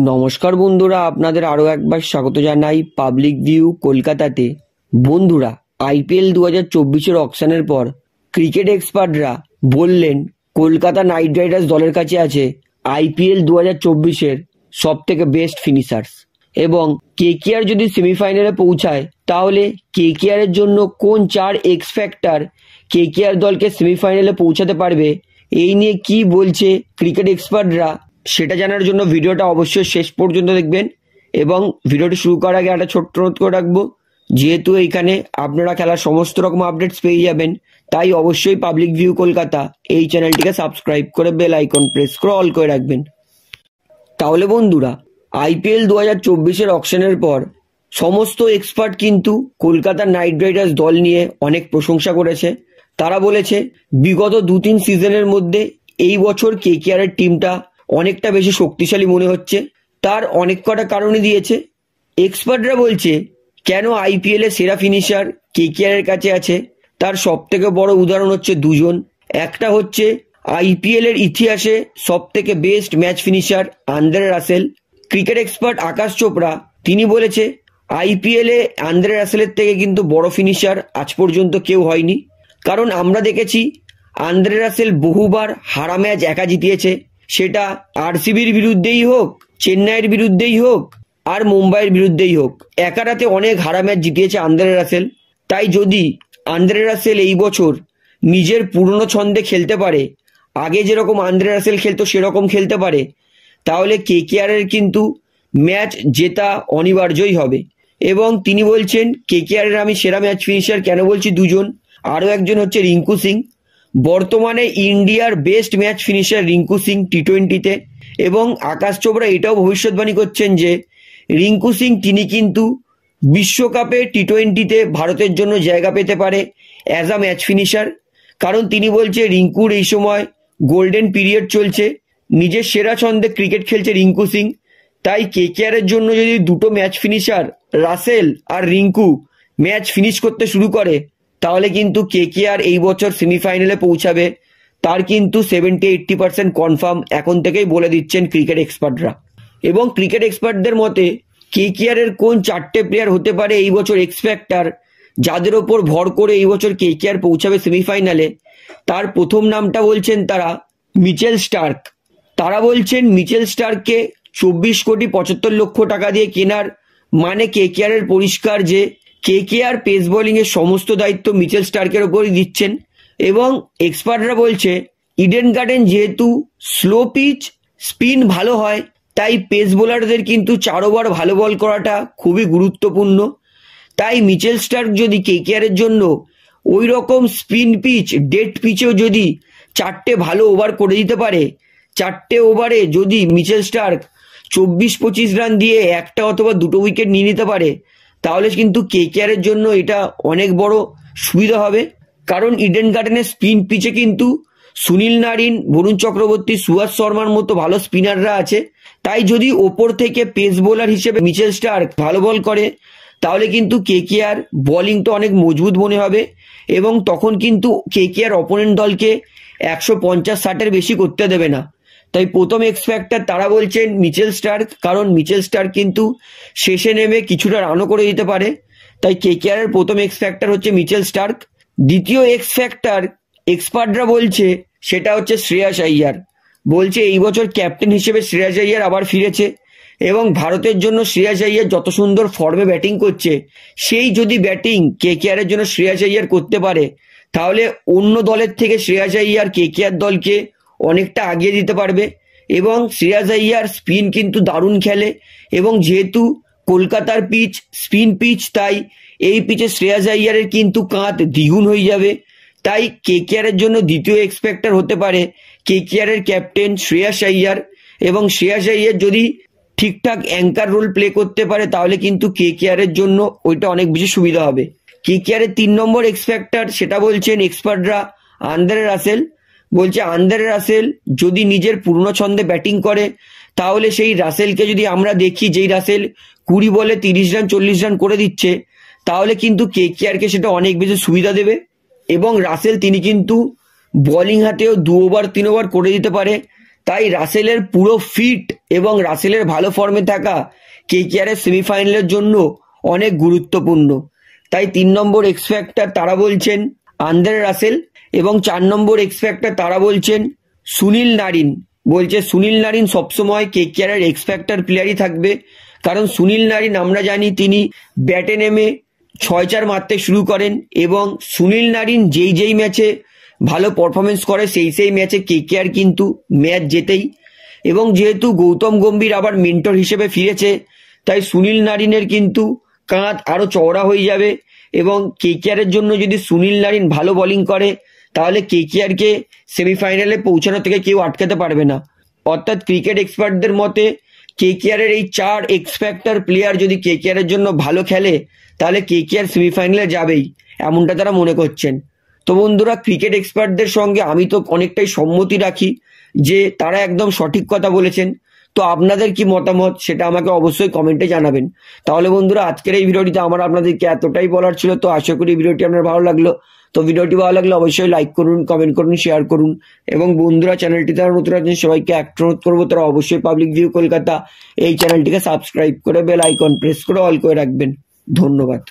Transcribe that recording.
নমস্কার বন্ধুরা, আপনাদের আরও একবার স্বাগত জানাই পাবলিক ভিউ কলকাতাতে। বন্ধুরা, আইপিএল 2024-এর অকশনের পর ক্রিকেট এক্সপার্টরা বললেন কলকাতা নাইট রাইডার্স দলের কাছে আছে আইপিএল 2024-এর সব থেকে বেস্ট ফিনিশার্স, এবং কেকেআর যদি সেমিফাইনালে পৌঁছায় তাহলে কেকেআরের জন্য কোন 4 এক্স ফ্যাক্টর কেকেআর দলকে সেমিফাইনালে পৌঁছাতে পারবে, এই নিয়ে কি বলছে ক্রিকেট এক্সপার্টরা সেটা জানার জন্য ভিডিওটা অবশ্যই শেষ পর্যন্ত দেখবেন। এবং ভিডিওটি শুরু করার আগে একটা ছোট্ট অনুরোধ করে রাখবো, যেহেতু এইখানে আপনারা খেলার সমস্ত রকম আপডেটস পেয়ে যাবেন, তাই অবশ্যই পাবলিক ভিউ কলকাতা এই চ্যানেলটিকে সাবস্ক্রাইব করে বেল আইকন প্রেস করে অল করে রাখবেন। তাহলে বন্ধুরা, আইপিএল 2024-এর অকশনের পর সমস্ত এক্সপার্ট কিন্তু কলকাতা নাইট রাইডার্স দল নিয়ে অনেক প্রশংসা করেছে। তারা বলেছে বিগত 2-3 সিজনের মধ্যে এই বছর কেকেআরের টিমটা অনেকটা বেশি শক্তিশালী মনে হচ্ছে। তার অনেক কটা কারণই দিয়েছে। এক্সপার্টরা বলছে কেন আইপিএল এর সেরা ফিনিশার কেকেআরের কাছে আছে, তার সব থেকে বড় উদাহরণ হচ্ছে দুজন। একটা হচ্ছে আইপিএল এর ইতিহাসে সব থেকে best match finisher Andre Russell. Cricket expert Akash Chopra তিনি বলেছে আইপিএল এ আন্দ্রে রাসেলের থেকে কিন্তু বড় ফিনিশার আজ পর্যন্ত কেউ হয়নি। কারণ আমরা দেখেছি আন্দ্রে রাসেল বহুবার হারা ম্যাচ একা জিতিয়েছে, সেটা আরসিবির বিরুদ্ধেই হোক, চেন্নাইয়ের বিরুদ্ধেই হোক, আর মুম্বাইয়ের বিরুদ্ধেই হোক, একা রাতে অনেক হারা ম্যাচ জিতিয়েছে আন্দ্রে রাসেল। তাই যদি আন্দ্রে রাসেল এই বছর নিজের পুরনো ছন্দে খেলতে পারে, আগে যেরকম আন্দ্রে রাসেল খেলতো সেরকম খেলতে পারে, তাহলে কেকেআরের কিন্তু ম্যাচ জেতা অনিবার্যই হবে। এবং তিনি বলছেন কেকেআরের আমি সেরা ম্যাচ ফিনিশার কেন বলছি দুজন, আরও একজন হচ্ছে রিঙ্কু সিং। বর্তমানে ইন্ডিয়ার best match finisher Rinku Singh টি20-তে। এবং আকাশ চোপড়া এটাও ভবিষ্যৎবাণী করছেন যে রিঙ্কু সিং তিনি কিন্তু বিশ্বকাপে টি20-তে ভারতের জন্য জায়গা পেতে পারে অ্যাজ আ ম্যাচ ফিনিশার। কারণ তিনি বলছে রিঙ্কুর এই সময় গোল্ডেন পিরিয়ড চলছে, নিজের সেরা ছন্দে ক্রিকেট খেলছে রিঙ্কু সিং। তাই কেকেআরের জন্য যদি দুটো ম্যাচ ফিনিশার রাসেল আর রিঙ্কু ম্যাচ ফিনিশ করতে শুরু করে, তাহলে কিন্তু কেকেআর এই বছর সেমিফাইনালে পৌঁছাবে। তার কিন্তু 70-80% কনফার্ম এখন থেকেই বলে দিচ্ছেন ক্রিকেট এক্সপার্টরা। এবং ক্রিকেট এক্সপার্টদের মতে কেকেআরের কোন 4টে প্লেয়ার হতে পারে এই বছর এক্স ফ্যাক্টর, যাদের ওপর ভর করে এই বছর কেকেআর পৌঁছাবে সেমিফাইনালে, তার প্রথম নামটা বলছেন তারা মিচেল স্টার্ক। তারা বলছেন মিচেল স্টার্ককে 24,75,00,000 টাকা দিয়ে কেনার মানে কেকেআরের পরিষ্কার যে কেকেআর পেস বোলিং এর সমস্ত দায়িত্ব মিচেল স্টার্কের ওপরই দিচ্ছেন। এবং এক্সপার্টরা বলছে ইডেন গার্ডেন যেহেতু স্লো পিচ, স্পিন ভালো হয়, তাই পেস বোলারদের কিন্তু 4 ওভার ভালো বল করাটা খুবই গুরুত্বপূর্ণ। তাই মিচেল স্টার্ক যদি কেকেআরের জন্য ওই রকম স্পিন পিচ, ডেড পিচেও যদি 4টে ভালো ওভার করে দিতে পারে, 4টে ওভারে যদি মিচেল স্টার্ক 24-25 রান দিয়ে একটা অথবা দুটো উইকেট নিয়ে নিতে পারে, তাহলে কিন্তু কেকেআরের জন্য এটা অনেক বড় সুবিধা হবে। কারণ ইডেন গার্ডেনের স্পিন পিচে কিন্তু সুনীল নারিন, বরুণ চক্রবর্তী, সুহাস শর্মার মতো ভালো স্পিনাররা আছে। তাই যদি ওপর থেকে পেস বোলার হিসেবে মিচেল স্টার্ক ভালো বল করে, তাহলে কিন্তু কেকেআর বোলিংটা অনেক মজবুত মনে হবে। এবং তখন কিন্তু কেকেআর অপোনেন্ট দলকে 150-60-এর বেশি করতে দেবে না। তাই প্রথম এক্স ফ্যাক্টর তারা বলছেন মিচেল স্টার্ক, কারণ মিচেল স্টার্ক কিন্তু শেষে নেমে কিছুটা রানও করে দিতে পারে। তাই কেকেআরের প্রথম এক্স ফ্যাক্টর হচ্ছে মিচেল স্টার্ক। দ্বিতীয় এক্স ফ্যাক্টর এক্সপার্টরা বলছে সেটা হচ্ছে শ্রেয়াস আইয়ার। বলছে এই বছর ক্যাপ্টেন হিসেবে শ্রেয়াস আইয়ার আবার ফিরেছে, এবং ভারতের জন্য শ্রেয়াস আইয়ার যত সুন্দর ফর্মে ব্যাটিং করছে, সেই যদি ব্যাটিং কেকেআরের জন্য শ্রেয়াস আইয়ার করতে পারে, তাহলে অন্য দলের থেকে শ্রেয়াস আইয়ার কেকেআর দলকে অনেকটা আগিয়ে দিতে পারবে। এবং শ্রেয়াস আইয়ার স্পিন কিন্তু দারুণ খেলে, এবং যেহেতু কলকাতার পিচ স্পিন পিচ, তাই এই পিচে শ্রেয়াস আইয়ারের কিন্তু কাঁধ দ্বিগুণ হয়ে যাবে। তাই কেকেআরের জন্য দ্বিতীয় এক্সপেক্টার হতে পারে কেকেআরের ক্যাপ্টেন শ্রেয়াস আইয়ার। এবং শ্রেয়াস আইয়ার যদি ঠিকঠাক অ্যাঙ্কার রোল প্লে করতে পারে, তাহলে কিন্তু কেকেআরের জন্য ওইটা অনেক বেশি সুবিধা হবে। কেকেআরের 3 নম্বর এক্সপেক্টার সেটা বলছেন এক্সপার্টরা আন্দ্রে রাসেল। বলছে আন্দ্রে রাসেল যদি নিজের পুরনো ছন্দে ব্যাটিং করে, তাহলে সেই রাসেলকে যদি আমরা দেখি, যেই রাসেল 20 বলে 30 রান 40 রান করে দিচ্ছে, তাহলে কিন্তু কেকেআরকে সেটা অনেক বেশি সুবিধা দেবে। এবং রাসেল তিনি কিন্তু বোলিং হাতেও 2 ওভার 3 ওভার করে দিতে পারে, তাই রাসেলের পুরো ফিট এবং রাসেলের ভালো ফর্মে থাকা কেকেআরের সেমিফাইনালের জন্য অনেক গুরুত্বপূর্ণ। তাই 3 নম্বর এক্স ফ্যাক্টর তারা বলছেন আন্দ্রে রাসেল, এবং 4 নম্বর এক্স ফ্যাক্টর তারা বলছেন সুনীল নারিন। বলছে সুনীল নারিন সবসময় কেকেআরের এক্স ফ্যাক্টর প্লেয়ারই থাকবে, কারণ সুনীল নারিন আমরা জানি তিনি ব্যাটে নেমে 6-4 মারতে শুরু করেন, এবং সুনীল নারিন যেই ম্যাচে ভালো পারফরমেন্স করে সেই ম্যাচে কেকেআর কিন্তু ম্যাচ জেতেই। এবং যেহেতু গৌতম গম্ভীর আবার মেন্টর হিসেবে ফিরেছে, তাই সুনীল নারিনের কিন্তু কাঁধ আরো চওড়া হয়ে যাবে, এবং কেকেআরের জন্য যদি সুনীল নারিন ভালো বোলিং করে তাহলে কেকেআরকে সেমিফাইনালে পৌঁছানো থেকে কেউ আটকাতে পারবে না। অর্থাৎ ক্রিকেট এক্সপার্টদের মতে কেকেআরের এই 4 এক্স ফ্যাক্টর প্লেয়ার যদি কেকেআরের জন্য ভালো খেলে তাহলে কেকেআর সেমিফাইনালে যাবেই, এমনটা তারা মনে করছেন। তো বন্ধুরা, ক্রিকেট এক্সপার্টদের সঙ্গে আমি তো অনেকটাই সম্মতি রাখি যে তারা একদম সঠিক কথা বলেছেন। তো আপনাদের কি মতামত সেটা আমাকে অবশ্যই কমেন্টে জানাবেন। তাহলে বন্ধুরা, আজকের এই ভিডিওটিতে আমার আপনাদেরকে এতটাই বলার ছিল। তো আশা করি ভিডিওটি আপনার ভালো লাগলো। তো ভিডিওটি ভালো লাগলে অবশ্যই লাইক করুন, কমেন্ট করুন, শেয়ার করুন, এবং বন্ধুরা চ্যানেলটি তারা নতুন আছেন সবাইকে অনুরোধ করবো তারা অবশ্যই পাবলিক ভিউ কলকাতা এই চ্যানেলটিকে সাবস্ক্রাইব করে বেল আইকন প্রেস করে অল করে রাখবেন। ধন্যবাদ।